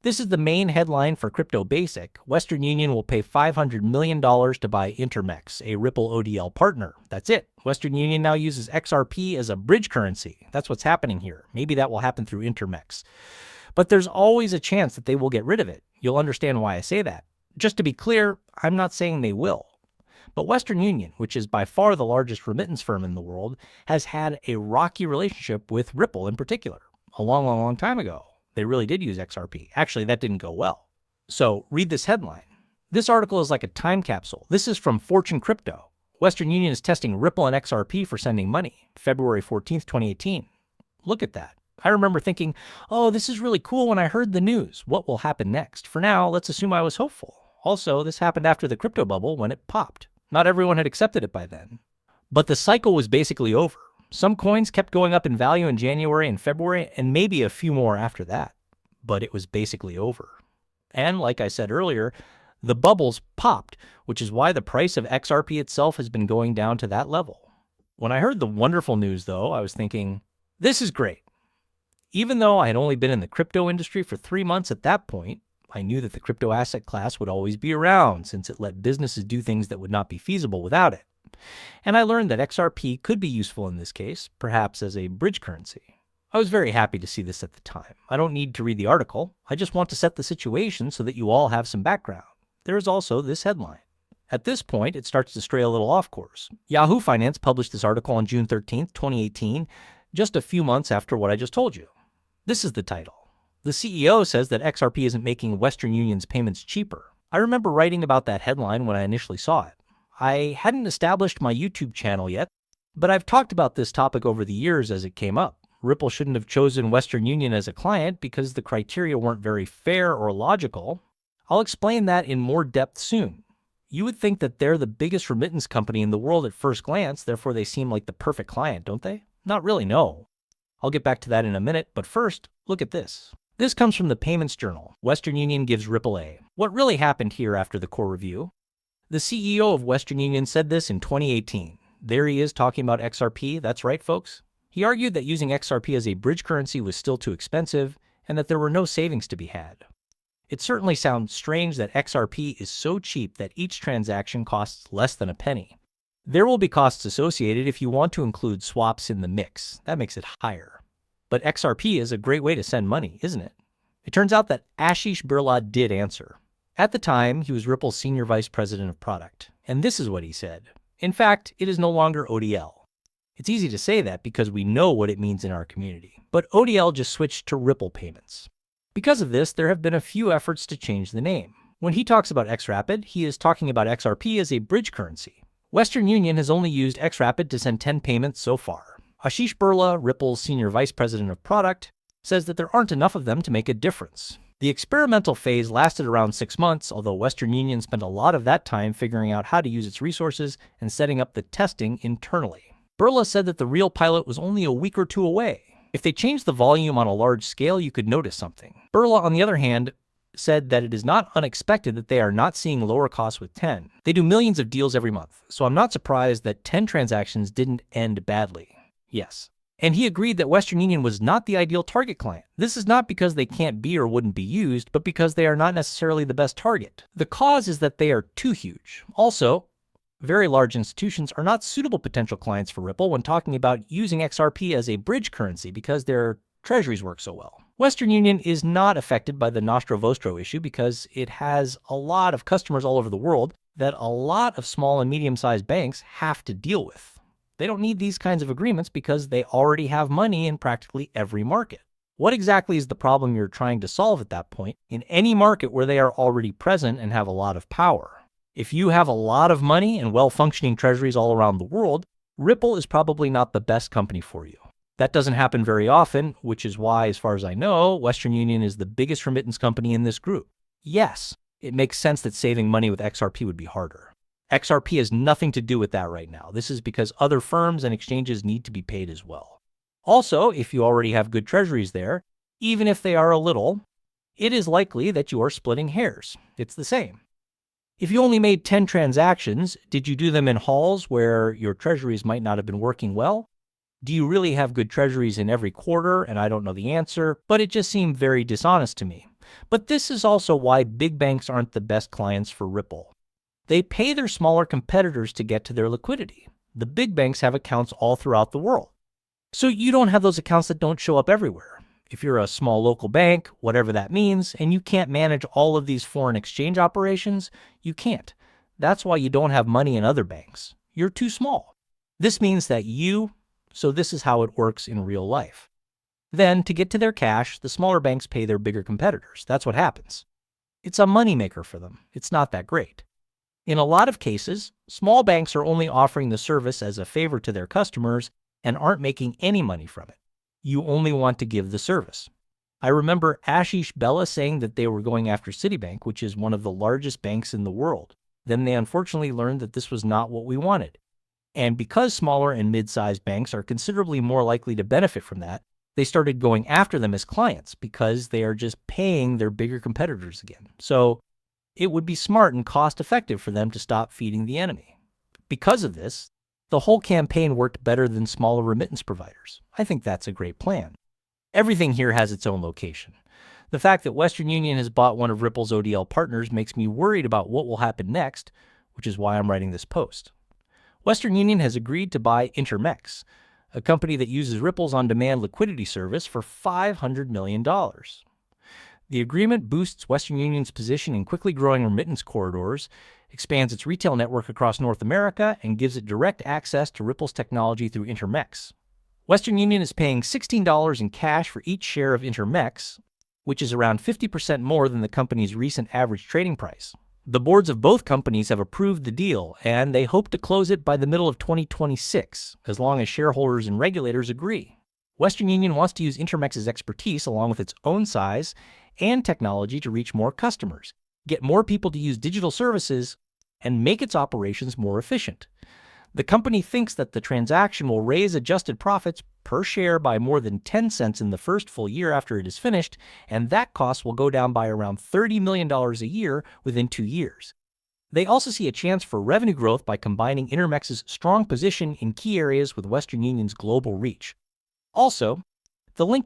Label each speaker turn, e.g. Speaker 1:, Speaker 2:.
Speaker 1: This is the main headline for Crypto Basic. Western Union will pay $500 million to buy Intermex, a Ripple ODL partner. That's it. Western Union now uses XRP as a bridge currency. That's what's happening here. Maybe that will happen through Intermex. But there's always a chance that they will get rid of it. You'll understand why I say that. Just to be clear, I'm not saying they will. But Western Union, which is by far the largest remittance firm in the world, has had a rocky relationship with Ripple in particular. A long, long, long time ago, they really did use XRP. Actually, that didn't go well. So read this headline. This article is like a time capsule. This is from Fortune Crypto. Western Union is testing Ripple and XRP for sending money. February 14th, 2018. Look at that. I remember thinking, oh, this is really cool when I heard the news. What will happen next? For now, let's assume I was hopeful. Also, this happened after the crypto bubble when it popped. Not everyone had accepted it by then. But the cycle was basically over. Some coins kept going up in value in January and February, and maybe a few more after that. But it was basically over. And like I said earlier, the bubbles popped, which is why the price of XRP itself has been going down to that level. When I heard the wonderful news, though, I was thinking, this is great. Even though I had only been in the crypto industry for 3 months at that point, I knew that the crypto asset class would always be around since it let businesses do things that would not be feasible without it. And I learned that XRP could be useful in this case, perhaps as a bridge currency. I was very happy to see this at the time. I don't need to read the article. I just want to set the situation so that you all have some background. There is also this headline. At this point, it starts to stray a little off course. Yahoo Finance published this article on June 13th, 2018, just a few months after what I just told you. This is the title. The CEO says that XRP isn't making Western Union's payments cheaper. I remember writing about that headline when I initially saw it. I hadn't established my YouTube channel yet, but I've talked about this topic over the years as it came up. Ripple shouldn't have chosen Western Union as a client because the criteria weren't very fair or logical. I'll explain that in more depth soon. You would think that they're the biggest remittance company in the world at first glance, therefore they seem like the perfect client, don't they? Not really, no. I'll get back to that in a minute, but first, look at this. This comes from the Payments Journal. Western Union gives Ripple A. What really happened here after the core review? The CEO of Western Union said this in 2018. There he is talking about XRP. That's right, folks. He argued that using XRP as a bridge currency was still too expensive and that there were no savings to be had. It certainly sounds strange that XRP is so cheap that each transaction costs less than a penny. There will be costs associated if you want to include swaps in the mix. That makes it higher. But XRP is a great way to send money, isn't it? It turns out that Ashish Birla did answer. At the time, he was Ripple's senior vice president of product. And this is what he said. In fact, it is no longer ODL. It's easy to say that because we know what it means in our community. But ODL just switched to Ripple payments. Because of this, there have been a few efforts to change the name. When he talks about XRapid, he is talking about XRP as a bridge currency. Western Union has only used XRapid to send 10 payments so far. Ashish Birla, Ripple's senior vice president of product, says that there aren't enough of them to make a difference. The experimental phase lasted around 6 months, although Western Union spent a lot of that time figuring out how to use its resources and setting up the testing internally. Birla said that the real pilot was only a week or 2 away. If they changed the volume on a large scale, you could notice something. Birla, on the other hand, said that it is not unexpected that they are not seeing lower costs with 10. They do millions of deals every month, so I'm not surprised that 10 transactions didn't end badly. Yes. And he agreed that Western Union was not the ideal target client. This is not because they can't be or wouldn't be used, but because they are not necessarily the best target. The cause is that they are too huge. Also, very large institutions are not suitable potential clients for Ripple when talking about using XRP as a bridge currency because their treasuries work so well. Western Union is not affected by the Nostro Vostro issue because it has a lot of customers all over the world that a lot of small and medium-sized banks have to deal with. They don't need these kinds of agreements because they already have money in practically every market. What exactly is the problem you're trying to solve at that point in any market where they are already present and have a lot of power? If you have a lot of money and well-functioning treasuries all around the world, Ripple is probably not the best company for you. That doesn't happen very often, which is why, as far as I know, Western Union is the biggest remittance company in this group. Yes, it makes sense that saving money with XRP would be harder. XRP has nothing to do with that right now. This is because other firms and exchanges need to be paid as well. Also, if you already have good treasuries there, even if they are a little, it is likely that you are splitting hairs. It's the same. If you only made 10 transactions, did you do them in halls where your treasuries might not have been working well? Do you really have good treasuries in every quarter? And I don't know the answer, but it just seemed very dishonest to me. But this is also why big banks aren't the best clients for Ripple. They pay their smaller competitors to get to their liquidity. The big banks have accounts all throughout the world. So you don't have those accounts that don't show up everywhere. If you're a small local bank, whatever that means, and you can't manage all of these foreign exchange operations, you can't. That's why you don't have money in other banks. You're too small. This means that so this is how it works in real life. Then, to get to their cash, the smaller banks pay their bigger competitors. That's what happens. It's a moneymaker for them. It's not that great. In a lot of cases, small banks are only offering the service as a favor to their customers and aren't making any money from it. You only want to give the service. I remember Ashish Bella saying that they were going after Citibank, which is one of the largest banks in the world. Then they unfortunately learned that this was not what we wanted. And because smaller and mid-sized banks are considerably more likely to benefit from that, they started going after them as clients because they are just paying their bigger competitors again. So it would be smart and cost-effective for them to stop feeding the enemy. Because of this, the whole campaign worked better than smaller remittance providers. I think that's a great plan. Everything here has its own location. The fact that Western Union has bought one of Ripple's ODL partners makes me worried about what will happen next, which is why I'm writing this post. Western Union has agreed to buy Intermex, a company that uses Ripple's on-demand liquidity service, for $500 million. The agreement boosts Western Union's position in quickly growing remittance corridors, expands its retail network across North America, and gives it direct access to Ripple's technology through Intermex. Western Union is paying $16 in cash for each share of Intermex, which is around 50% more than the company's recent average trading price. The boards of both companies have approved the deal, and they hope to close it by the middle of 2026, as long as shareholders and regulators agree. Western Union wants to use Intermex's expertise along with its own size and technology to reach more customers, get more people to use digital services, and make its operations more efficient. The company thinks that the transaction will raise adjusted profits per share by more than 10 cents in the first full year after it is finished, and that cost will go down by around $30 million a year within 2 years. They also see a chance for revenue growth by combining Intermex's strong position in key areas with Western Union's global reach. Also, the link